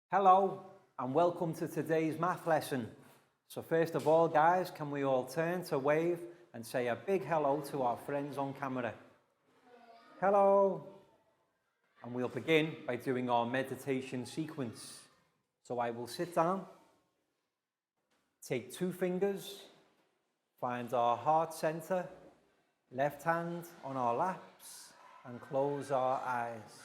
Hello and welcome to today's math lesson. So first of all, guys, can we all turn to wave and say a big hello to our friends on camera? Hello. And we'll begin by doing our meditation sequence. So I will sit down, take 2 fingers, find our heart center, left hand on our laps, and close our eyes.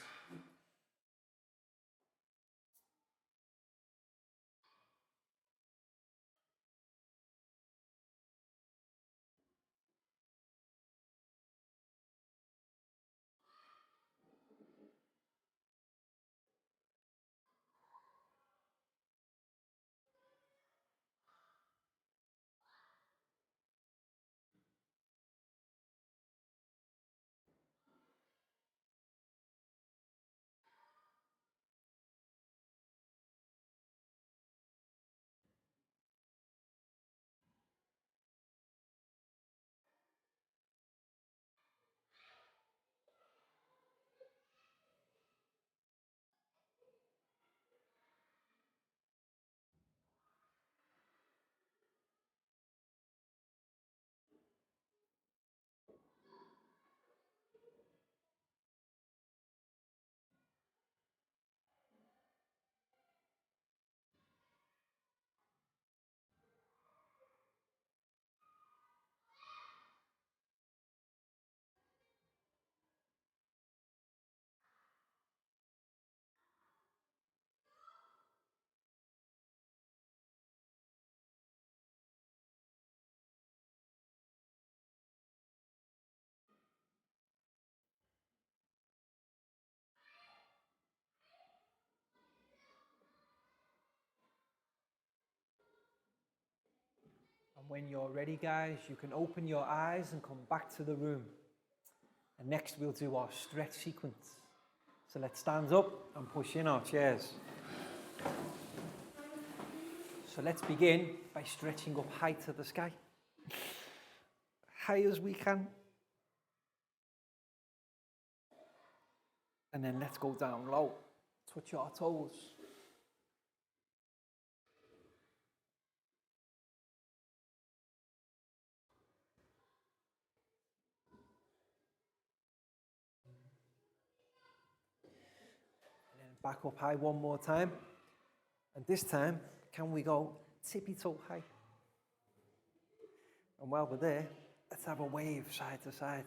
And when you're ready, guys, you can open your eyes and come back to the room. And next we'll do our stretch sequence. So let's stand up and push in our chairs. So let's begin by stretching up high to the sky. High as we can. And then let's go down low. Touch our toes. Back up high one more time. And this time, can we go tippy-toe high? And while we're there, let's have a wave side to side.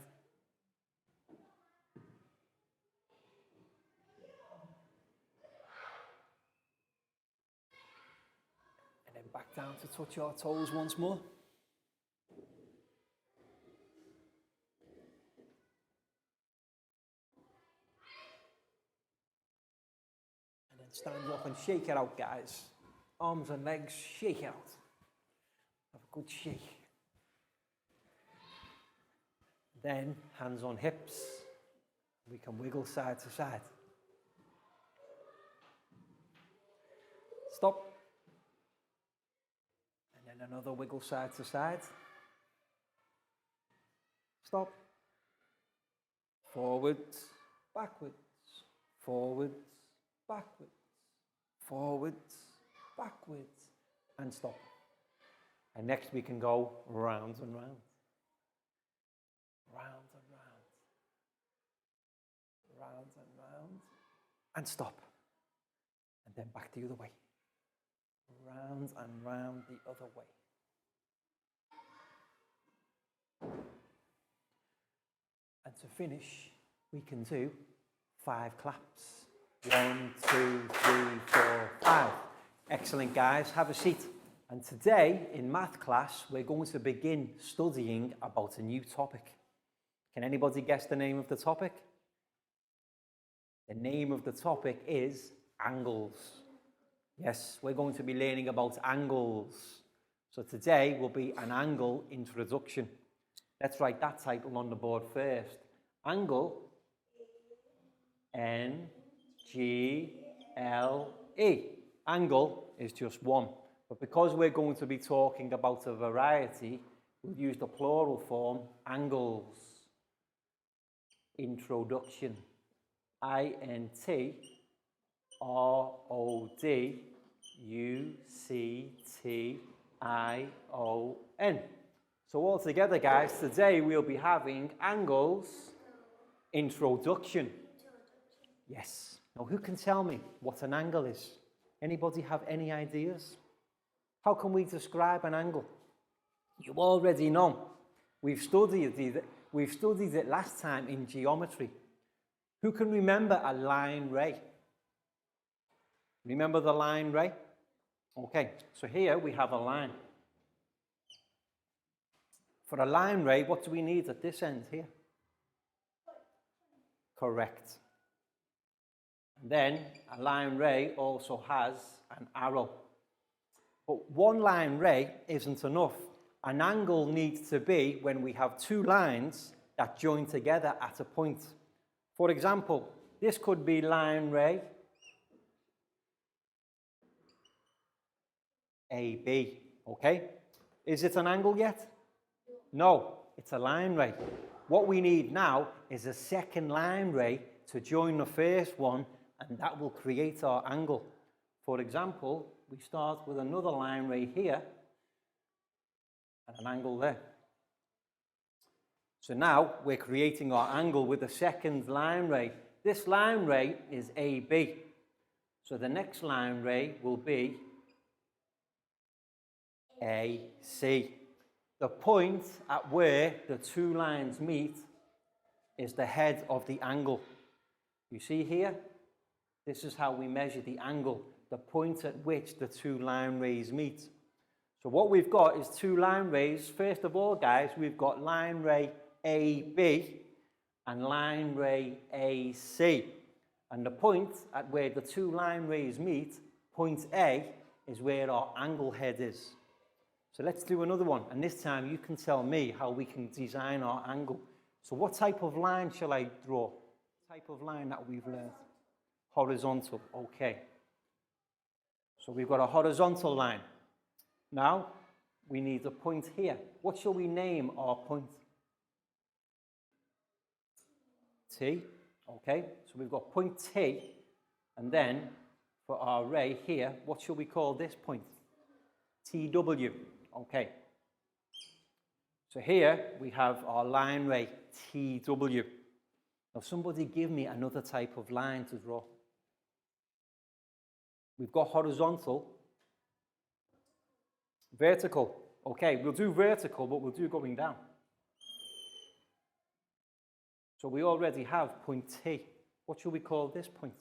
And then back down to touch our toes once more. Stand up and shake it out, guys. Arms and legs, shake it out. Have a good shake. Then, hands on hips. We can wiggle side to side. Stop. And then another wiggle side to side. Stop. Forwards, backwards, forwards, backwards. Forwards, backwards, and stop. And next we can go round and round. Round and round. Round and round. And stop. And then back the other way. Round and round the other way. And to finish, we can do 5 claps. 1, 2, 3, 4, 5. Excellent, guys. Have a seat. And today, in math class, we're going to begin studying about a new topic. Can anybody guess the name of the topic? The name of the topic is angles. Yes, we're going to be learning about angles. So today will be an angle introduction. Let's write that title on the board first. Angle, N-G-L-E. Angle is just one. But because we're going to be talking about a variety, we'll use the plural form, angles. Introduction. I-N-T R-O-D-U-C-T-I-O-N. So all together, guys, today we'll be having angles introduction. Yes. Now, who can tell me what an angle is? Anybody have any ideas? How can we describe an angle? You already know. We've studied it last time in geometry. Who can remember a line ray? Remember the line ray? Okay, so here we have a line. For a line ray, what do we need at this end here? Correct. And then a line ray also has an arrow. But one line ray isn't enough. An angle needs to be when we have two lines that join together at a point. For example, this could be line ray AB, okay? Is it an angle yet? No, it's a line ray. What we need now is a second line ray to join the first one, and that will create our angle. For example, we start with another line ray here and an angle there. So now we're creating our angle with a second line ray. This line ray is AB. So the next line ray will be AC. The point at where the two lines meet is the head of the angle. You see here? This is how we measure the angle, the point at which the two line rays meet. So what we've got is two line rays. First of all, guys, we've got line ray AB and line ray AC. And the point at where the two line rays meet, point A, is where our angle head is. So let's do another one. And this time you can tell me how we can design our angle. So what type of line shall I draw? Type of line that we've learned? Horizontal, okay. So we've got a horizontal line. Now, we need a point here. What shall we name our point? T, okay. So we've got point T, and then for our ray here, what shall we call this point? TW, okay. So here we have our line ray TW. Now somebody give me another type of line to draw. We've got horizontal, vertical. Okay, we'll do vertical, but we'll do going down. So we already have point T. What shall we call this point?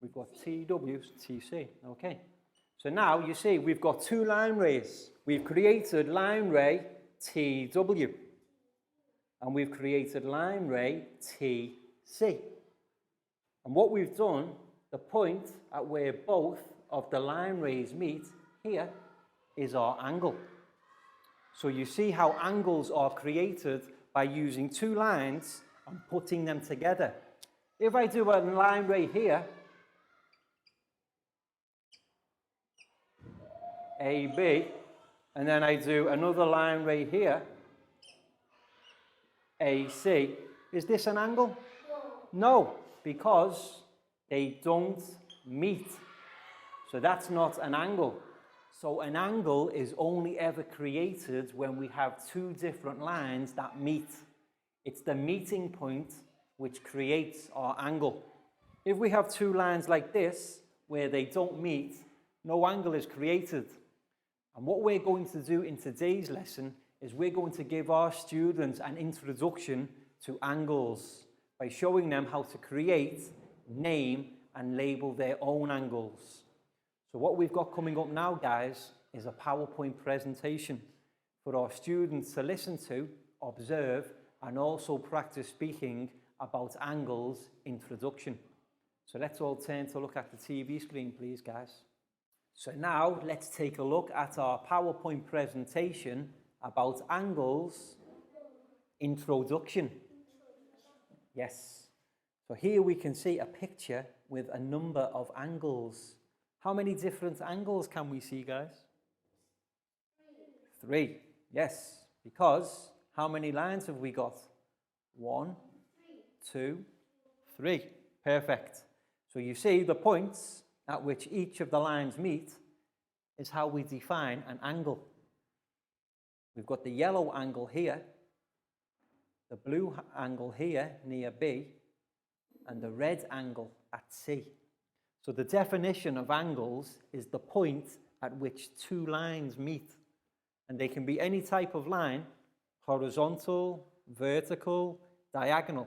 We've got TW, TC, okay. So now you see we've got two line rays. We've created line ray TW. And we've created line ray TC. And what we've done, the point at where both of the line rays meet here is our angle. So you see how angles are created by using two lines and putting them together. If I do a line ray here, AB, and then I do another line ray here, AC, is this an angle? No, because they don't meet. So that's not an angle. So an angle is only ever created when we have two different lines that meet. It's the meeting point which creates our angle. If we have two lines like this, where they don't meet, no angle is created. And what we're going to do in today's lesson is we're going to give our students an introduction to angles by showing them how to create, name, and label their own angles. So what we've got coming up now, guys, is a PowerPoint presentation for our students to listen to, observe, and also practice speaking about angles introduction. So let's all turn to look at the TV screen, please, guys. So now let's take a look at our PowerPoint presentation about angles introduction. Yes. So here we can see a picture with a number of angles. How many different angles can we see, guys? Three. Yes, because how many lines have we got? 1, 2, 3. Perfect. So you see the points at which each of the lines meet is how we define an angle. We've got the yellow angle here, the blue angle here near B, and the red angle at C. So the definition of angles is the point at which two lines meet. And they can be any type of line, horizontal, vertical, diagonal.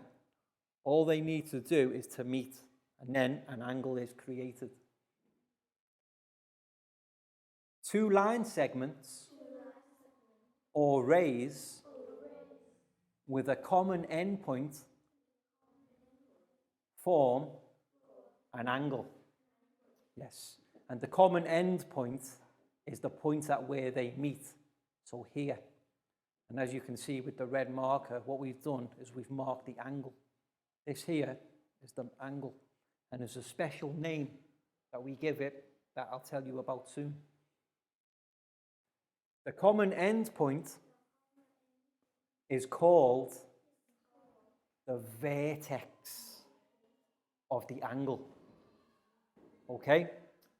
All they need to do is to meet, and then an angle is created. Two line segments or rays with a common endpoint form an angle. Yes, and the common endpoint is the point at where they meet, so here. And as you can see with the red marker, what we've done is we've marked the angle. This here is the angle, and there's a special name that we give it that I'll tell you about soon. The common endpoint is called the vertex of the angle. Okay?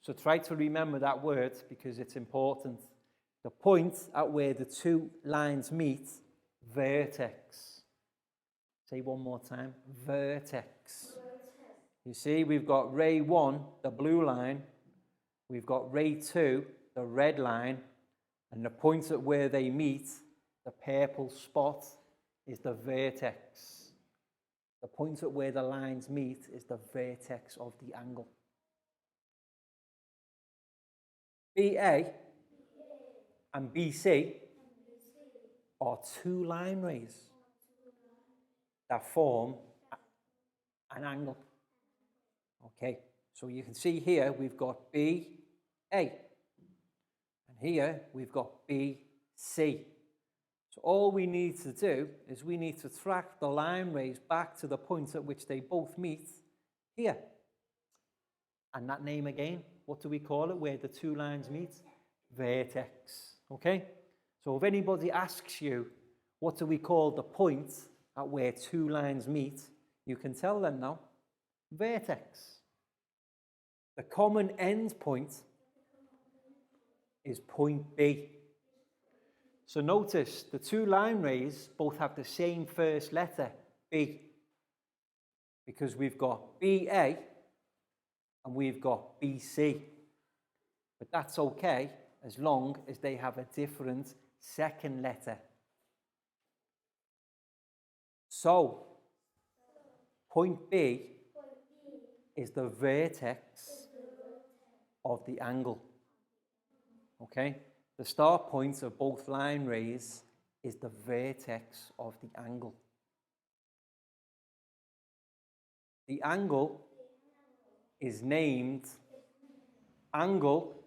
So try to remember that word because it's important. The point at where the two lines meet, vertex. Say one more time, vertex. You see, we've got ray 1, the blue line. We've got ray 2, the red line. And the point at where they meet, the purple spot, is the vertex. The point at where the lines meet is the vertex of the angle. BA and BC are two line rays that form an angle. Okay, so you can see here we've got BA. Here we've got BC. So all we need to do is we need to track the line rays back to the point at which they both meet here. And that name again, what do we call it where the two lines meet? Vertex. Okay? So if anybody asks you, what do we call the point at where two lines meet? You can tell them now, vertex. The common end point is point B. So notice the two line rays both have the same first letter, B, because we've got BA and we've got BC. But that's okay as long as they have a different second letter. So point B is the vertex of the angle. Okay, the start point of both line rays is the vertex of the angle. The angle is named angle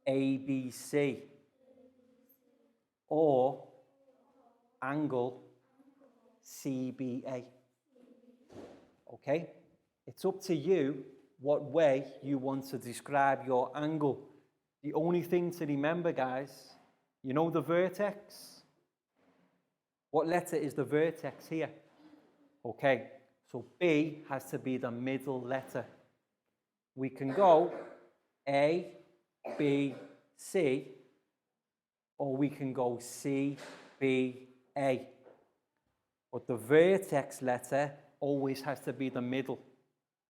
ABC or angle CBA. Okay, it's up to you what way you want to describe your angle. The only thing to remember, guys, you know the vertex? What letter is the vertex here? Okay, so B has to be the middle letter. We can go A, B, C, or we can go C, B, A. But the vertex letter always has to be the middle.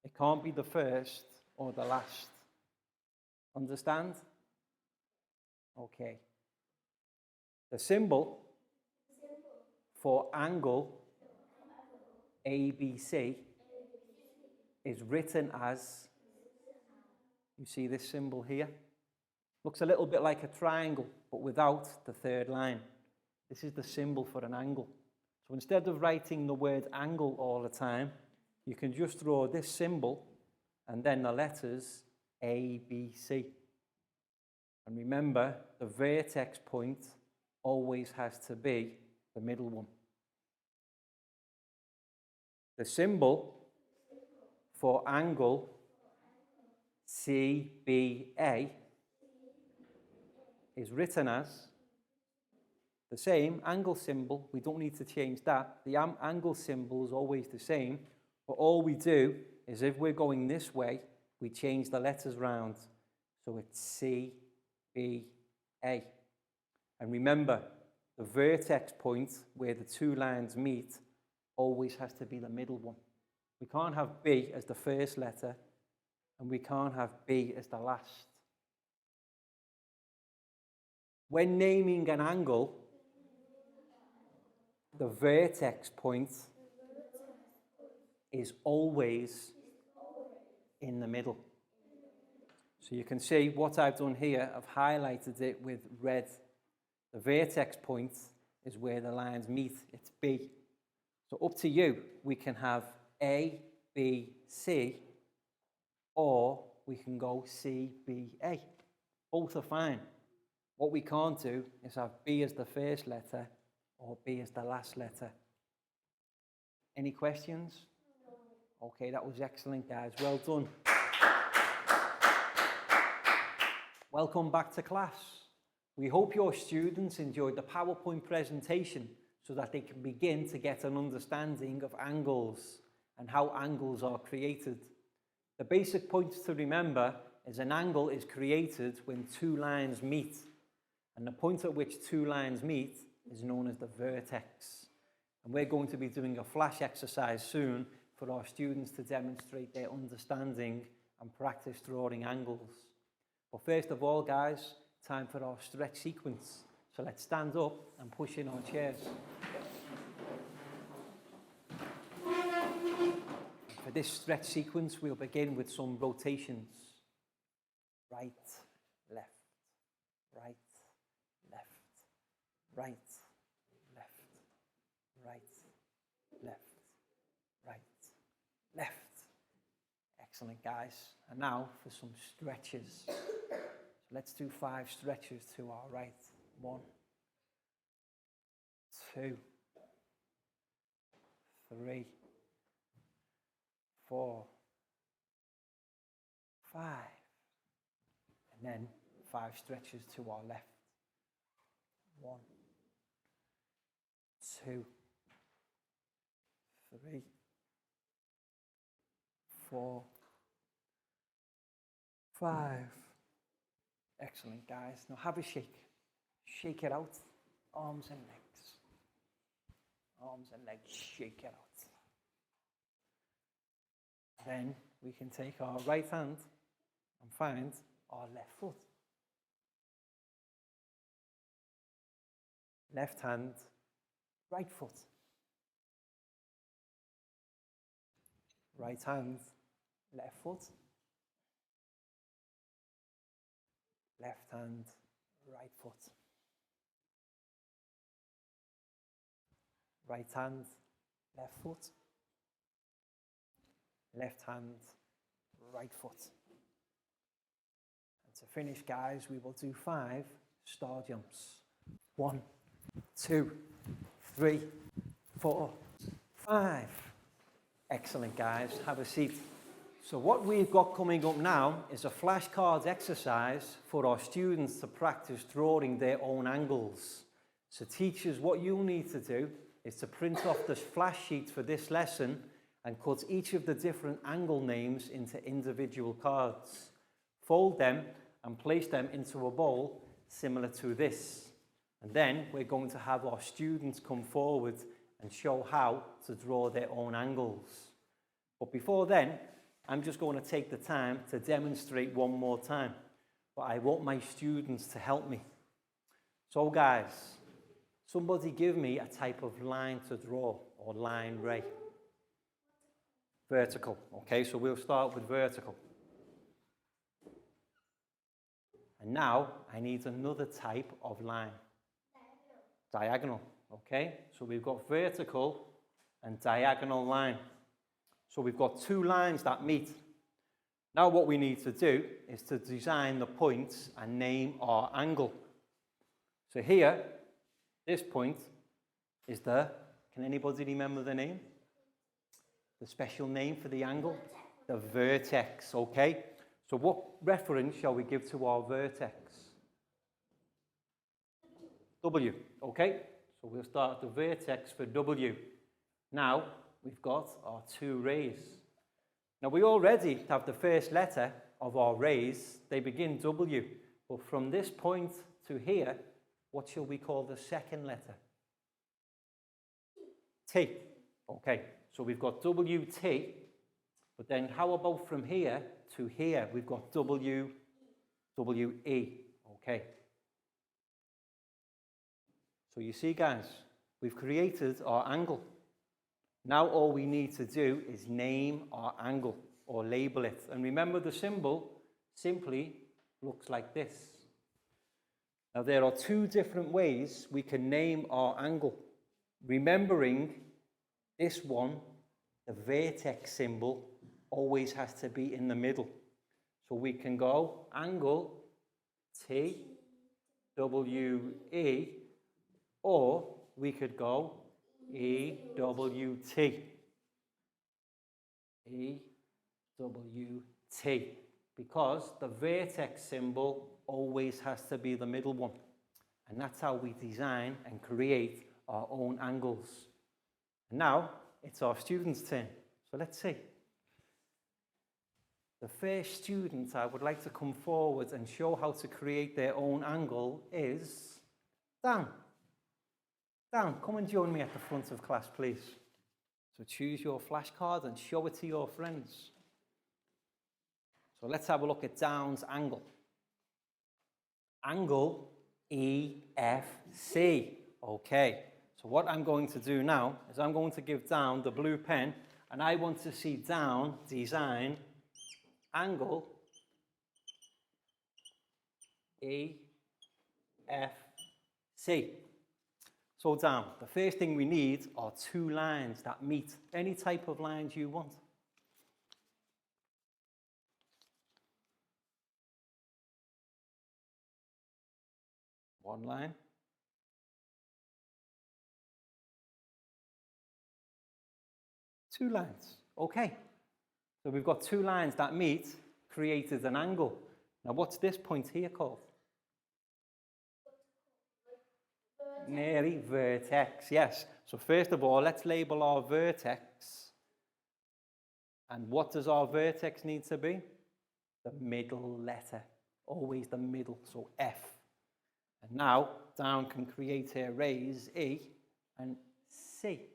It can't be the first or the last. Understand? Okay. The symbol for angle ABC is written as, you see this symbol here? Looks a little bit like a triangle, but without the third line. This is the symbol for an angle. So instead of writing the word angle all the time, you can just draw this symbol and then the letters A, B, C. And remember, the vertex point always has to be the middle one. The symbol for angle CBA is written as the same angle symbol. We don't need to change that. The angle symbol is always the same, but all we do is if we're going this way, we change the letters round. So it's C, B, A. And remember, the vertex point where the two lines meet always has to be the middle one. We can't have B as the first letter, and we can't have B as the last. When naming an angle, the vertex point is always in the middle. So you can see what I've done here, I've highlighted it with red. The vertex point is where the lines meet, it's B. So up to you, we can have A, B, C, or we can go C, B, A. Both are fine. What we can't do is have B as the first letter or B as the last letter. Any questions? Okay, that was excellent, guys. Well done. Welcome back to class. We hope your students enjoyed the PowerPoint presentation so that they can begin to get an understanding of angles and how angles are created. The basic points to remember is an angle is created when two lines meet, and the point at which two lines meet is known as the vertex. And we're going to be doing a flash exercise soon for our students to demonstrate their understanding and practice drawing angles. But first of all, guys, time for our stretch sequence. So let's stand up and push in our chairs. For this stretch sequence, we'll begin with some rotations. Right, left, right, left, right, left, right, left, right, left. Excellent, guys. And now for some stretches. So let's do 5 stretches to our right. 1, 2, 3, 4, 5. And then 5 stretches to our left. 1, 2, 3, 4, 5. Excellent, guys. Now have a shake. Shake it out. Arms and legs. Arms and legs. Shake it out. Then we can take our right hand and find our left foot. Left hand, right foot. Right hand, left foot. Left hand, right foot. Right hand, left foot. Left hand, right foot. And to finish, guys, we will do 5 star jumps. 1, 2, 3, 4, 5. Excellent, guys. Have a seat. So what we've got coming up now is a flashcards exercise for our students to practice drawing their own angles. So teachers, what you'll need to do is to print off the flash sheet for this lesson and cut each of the different angle names into individual cards. Fold them and place them into a bowl similar to this. And then we're going to have our students come forward and show how to draw their own angles. But before then, I'm just going to take the time to demonstrate one more time. But I want my students to help me. So guys, somebody give me a type of line to draw, or line ray. Vertical. Okay, so we'll start with vertical. And now I need another type of line. Diagonal. Okay, so we've got vertical and diagonal line. So we've got 2 lines that meet. Now what we need to do is to design the points and name our angle. So here, this point is can anybody remember the name? The special name for the angle? The vertex, okay? So what reference shall we give to our vertex? W, okay? So we'll start the vertex for W. Now, we've got our 2 rays. Now we already have the first letter of our rays. They begin W. But from this point to here, what shall we call the second letter? T. Okay, so we've got WT. But then how about from here to here? We've got WE. Okay. So you see, guys, we've created our angle. Now all we need to do is name our angle or label it. And remember, the symbol simply looks like this. Now there are two different ways we can name our angle. Remembering this one, the vertex symbol always has to be in the middle. So we can go angle TWE, or we could go EWT. EWT. Because the vertex symbol always has to be the middle one. And that's how we design and create our own angles. And now it's our students' turn. So let's see. The first student I would like to come forward and show how to create their own angle is Dan. Dan, come and join me at the front of class, please. So choose your flashcard and show it to your friends. So let's have a look at Dan's angle. Angle EFC. Okay, so what I'm going to do now is I'm going to give Dan the blue pen, and I want to see Dan design angle EFC. So Dan, the first thing we need are two lines that meet. Any type of lines you want. One line. Two lines. Okay. So we've got two lines that meet, created an angle. Now what's this point here called? Nearly vertex, yes. So first of all, let's label our vertex. And what does our vertex need to be? The middle letter. Always the middle, so F. And now, Dan can create her rays E and C.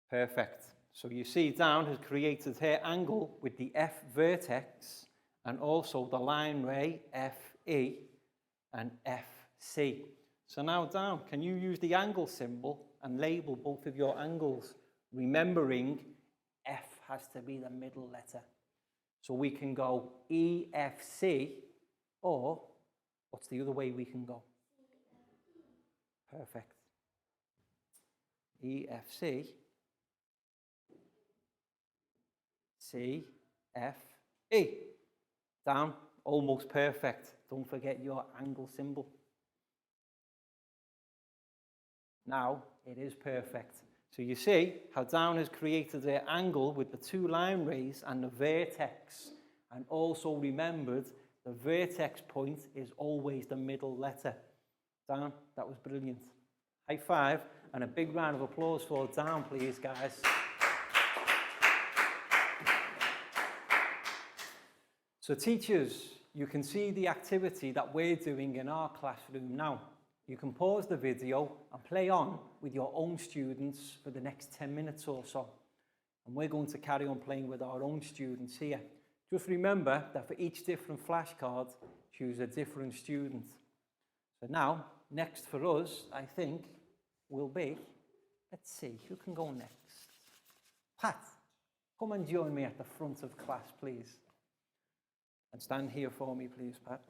Perfect. So you see Dan has created her angle with the F vertex and also the line ray FE and FC. So now Dan, can you use the angle symbol and label both of your angles, remembering F has to be the middle letter. So we can go EFC, or what's the other way we can go? Perfect. EFC. CFE. Down, almost perfect. Don't forget your angle symbol. Now it is perfect. So you see how Dan has created their angle with the two line rays and the vertex, and also remembered the vertex point is always the middle letter. Dan, that was brilliant. High five and a big round of applause for Dan, please, guys. So teachers, you can see the activity that we're doing in our classroom now. You can pause the video and play on with your own students for the next 10 minutes or so. And we're going to carry on playing with our own students here. Just remember that for each different flashcard, choose a different student. So now, next for us, I think, will be, let's see, who can go next? Pat, come and join me at the front of class, please. And stand here for me, please, Pat.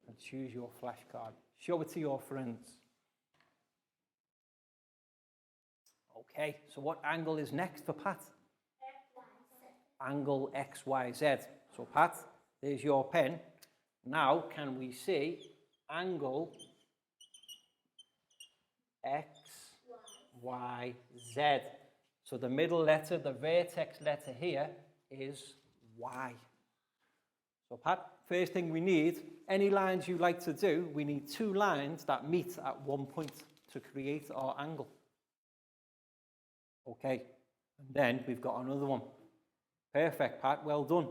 And choose your flashcard. Show it to your friends. Okay, so what angle is next for Pat? XYZ. Angle XYZ. So Pat, there's your pen. Now, can we see angle XYZ? So the middle letter, the vertex letter here is Y. So Pat, first thing we need, any lines you like to do, we need two lines that meet at one point to create our angle. Okay, and then we've got another one. Perfect, Pat, well done.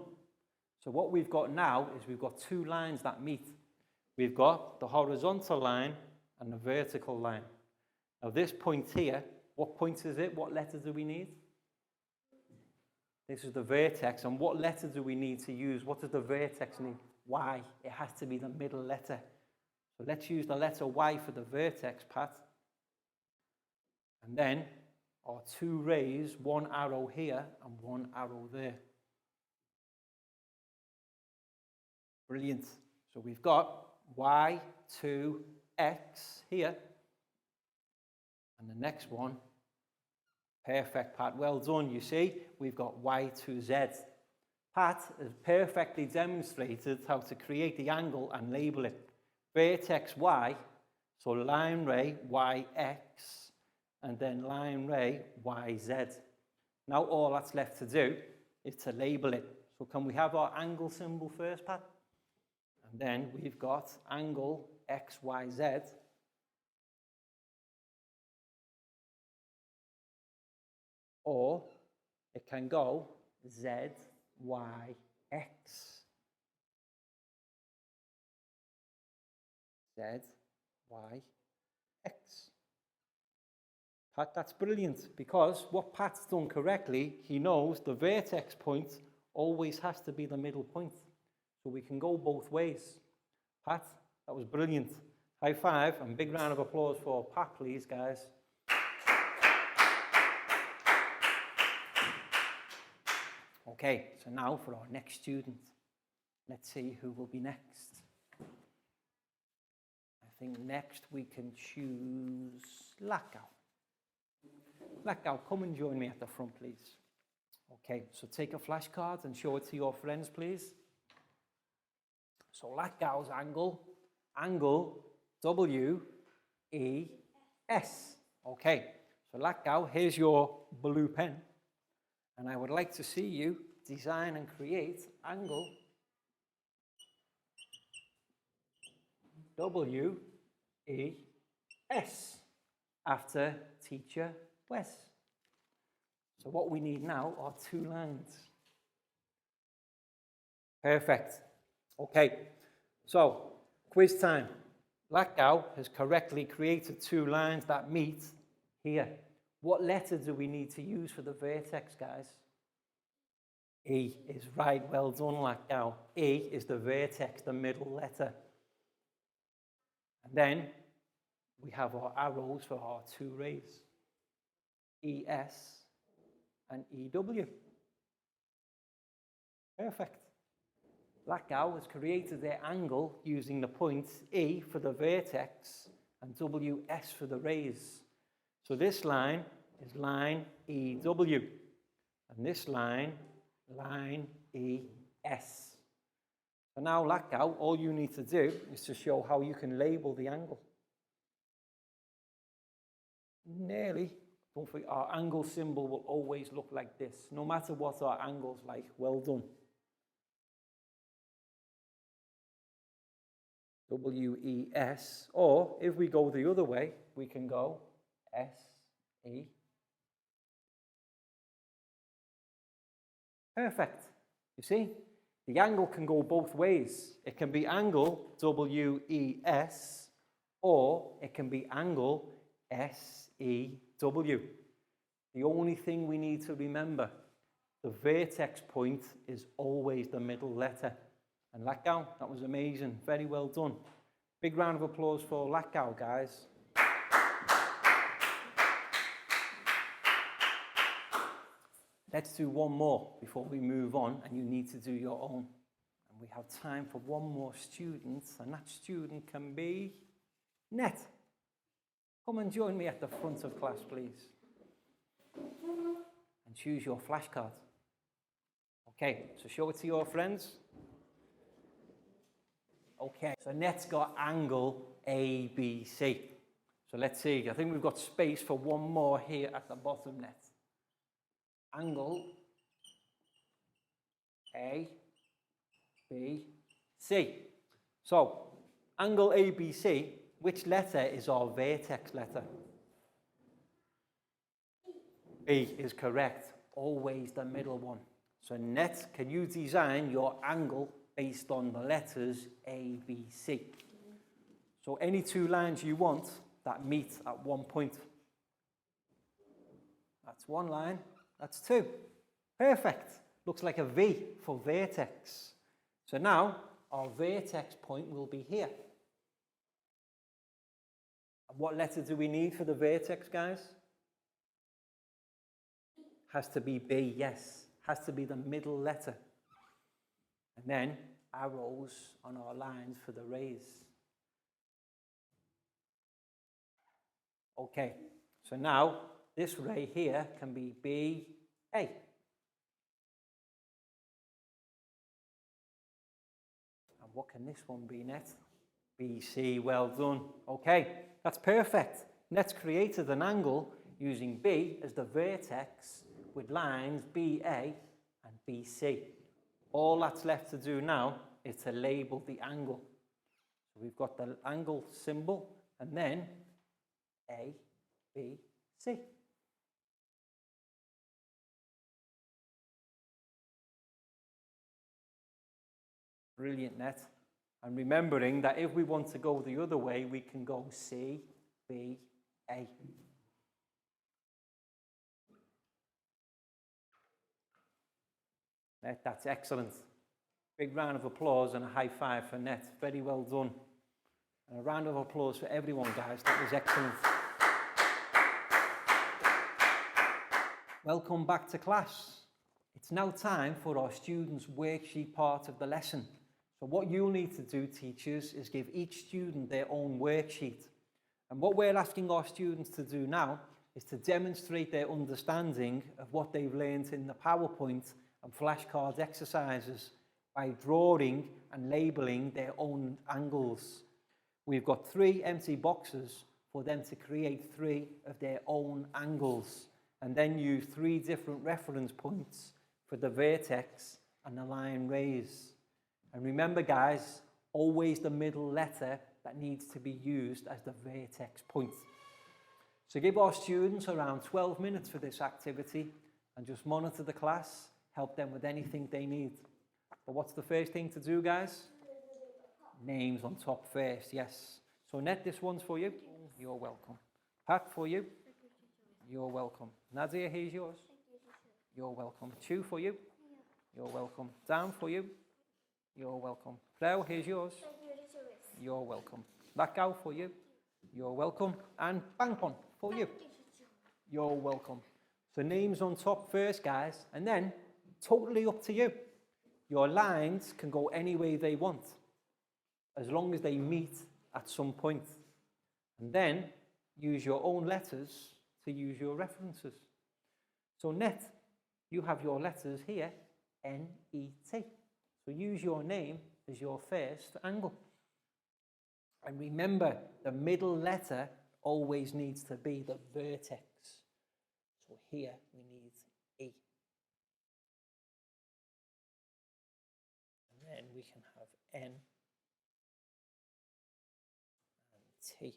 So what we've got now is we've got two lines that meet. We've got the horizontal line and the vertical line. Now this point here, what point is it? What letter do we need? This is the vertex, and what letter do we need to use? What does the vertex need? Y. It has to be the middle letter. So let's use the letter Y for the vertex, Pat. And then our two rays, one arrow here and one arrow there. Brilliant. So we've got Y to X here. And the next one, perfect, Pat, well done. You see, we've got Y to Z. Pat has perfectly demonstrated how to create the angle and label it. Vertex Y, so line ray YX, and then line ray YZ. Now all that's left to do is to label it. So can we have our angle symbol first, Pat? And then we've got angle XYZ. Or it can go ZYX. ZYX. Pat, that's brilliant, because what Pat's done correctly, he knows the vertex point always has to be the middle point. So we can go both ways. Pat, that was brilliant. High five and big round of applause for Pat, please, guys. Okay, so now for our next student. Let's see who will be next. I think next we can choose Lakau. Lakau, come and join me at the front, please. Okay, so take a flashcard and show it to your friends, please. So Lakau's angle W-E-S. Okay, so Lakau, here's your blue pen. And I would like to see you design and create angle W-E-S after teacher Wes. So what we need now are two lines. Perfect. Okay, so quiz time. Lakau has correctly created two lines that meet here. What letter do we need to use for the vertex, guys? E is right. Well done, Lakau. E is the vertex, the middle letter. And then we have our arrows for our two rays. ES and EW. Perfect. Lakau has created their angle using the points E for the vertex and WS for the rays. So this line is line EW, and this line ES. So now, Lakau, all you need to do is to show how you can label the angle. Nearly. Don't forget, our angle symbol will always look like this, no matter what our angle's like. Well done. WES, or if we go the other way, we can go SE. Perfect. You see, the angle can go both ways. It can be angle WES, or it can be angle SEW. The only thing we need to remember, the vertex point is always the middle letter. And Lakau, that was amazing. Very well done. Big round of applause for Lakau, guys. Let's do one more before we move on, and you need to do your own. And we have time for one more student, and that student can be Net. Come and join me at the front of class, please. And choose your flashcard. Okay, so show it to your friends. Okay, so Net's got angle ABC. So let's see, I think we've got space for one more here at the bottom, Net. Angle A, B, C. So, angle ABC, which letter is our vertex letter? B is correct. Always the middle one. So, Net, can you design your angle based on the letters A, B, C? So, any two lines you want that meet at one point. That's one line. That's two. Perfect. Looks like a V for vertex. So now our vertex point will be here. And what letter do we need for the vertex, guys? Has to be B, yes. Has to be the middle letter. And then arrows on our lines for the rays. Okay, so now this ray here can be B, A. What can this one be, Net? BC, well done. Okay, that's perfect. Net's created an angle using B as the vertex with lines BA and BC. All that's left to do now is to label the angle. So we've got the angle symbol and then A, B, C. Brilliant, Net. And remembering that if we want to go the other way, we can go C, B, A. Net, that's excellent. Big round of applause and a high five for Net. Very well done. And a round of applause for everyone, guys. That was excellent. Welcome back to class. It's now time for our students' worksheet part of the lesson. So what you'll need to do, teachers, is give each student their own worksheet. And what we're asking our students to do now is to demonstrate their understanding of what they've learned in the PowerPoint and flashcards exercises by drawing and labeling their own angles. We've got 3 empty boxes for them to create 3 of their own angles and then use 3 different reference points for the vertex and the line rays. And remember, guys, always the middle letter that needs to be used as the vertex point. So give our students around 12 minutes for this activity and just monitor the class, help them with anything they need. But what's the first thing to do, guys? Names on top first, yes. So Net, this one's for you. You're welcome. Pat, for you. You're welcome. Nadia, here's yours. You're welcome. Chu, for you. You're welcome. Dan, for you. You're welcome. Cleo, here's yours. You're welcome. Lakau, for you. You're welcome. And Bangpon, for you. You're welcome. So names on top first, guys, and then totally up to you. Your lines can go any way they want, as long as they meet at some point. And then use your own letters to use your references. So Net, you have your letters here, N-E-T. So use your name as your first angle. And remember, the middle letter always needs to be the vertex. So here we need E. And then we can have N and T.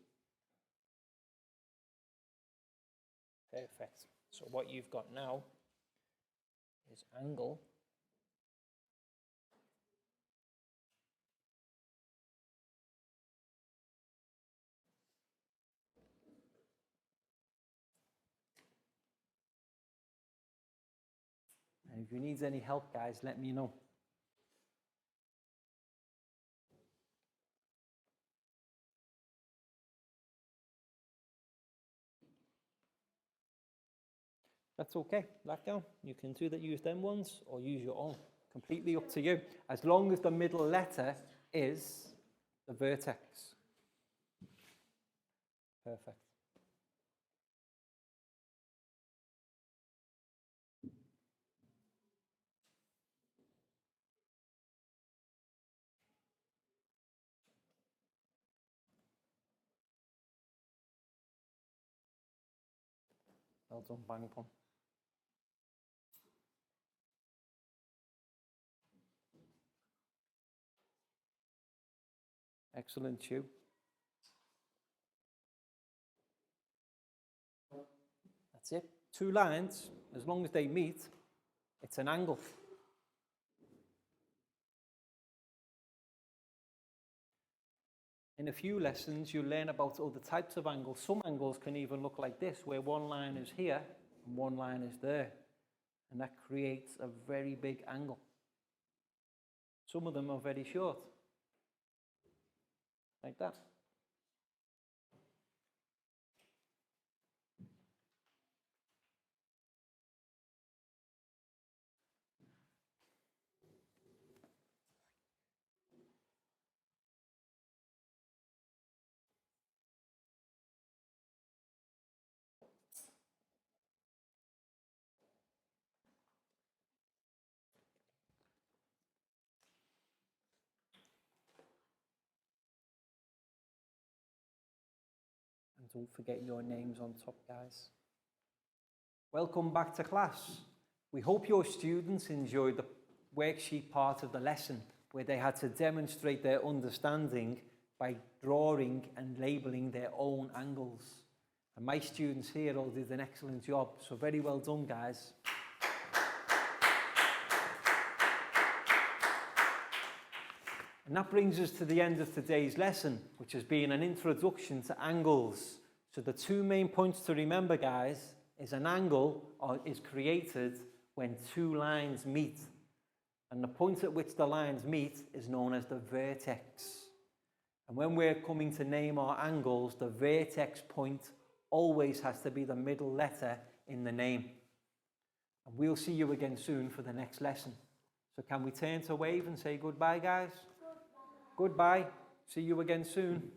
Perfect. So what you've got now is angle and if you need any help, guys, let me know. That's okay, back down. You can use them ones or use your own. Completely up to you. As long as the middle letter is the vertex. Perfect. Well done, Bangpon. Excellent, Stu. That's it. Two lines, as long as they meet, it's an angle. In a few lessons, you'll learn about other types of angles. Some angles can even look like this, where one line is here and one line is there. And that creates a very big angle. Some of them are very short, like that. And don't forget your names on top, guys. Welcome back to class. We hope your students enjoyed the worksheet part of the lesson where they had to demonstrate their understanding by drawing and labelling their own angles. And my students here all did an excellent job, so very well done, guys. And that brings us to the end of today's lesson, which has been an introduction to angles. So the two main points to remember, guys, is an angle is created when two lines meet. And the point at which the lines meet is known as the vertex. And when we're coming to name our angles, the vertex point always has to be the middle letter in the name. And we'll see you again soon for the next lesson. So can we turn to wave and say goodbye, guys? Goodbye. See you again soon.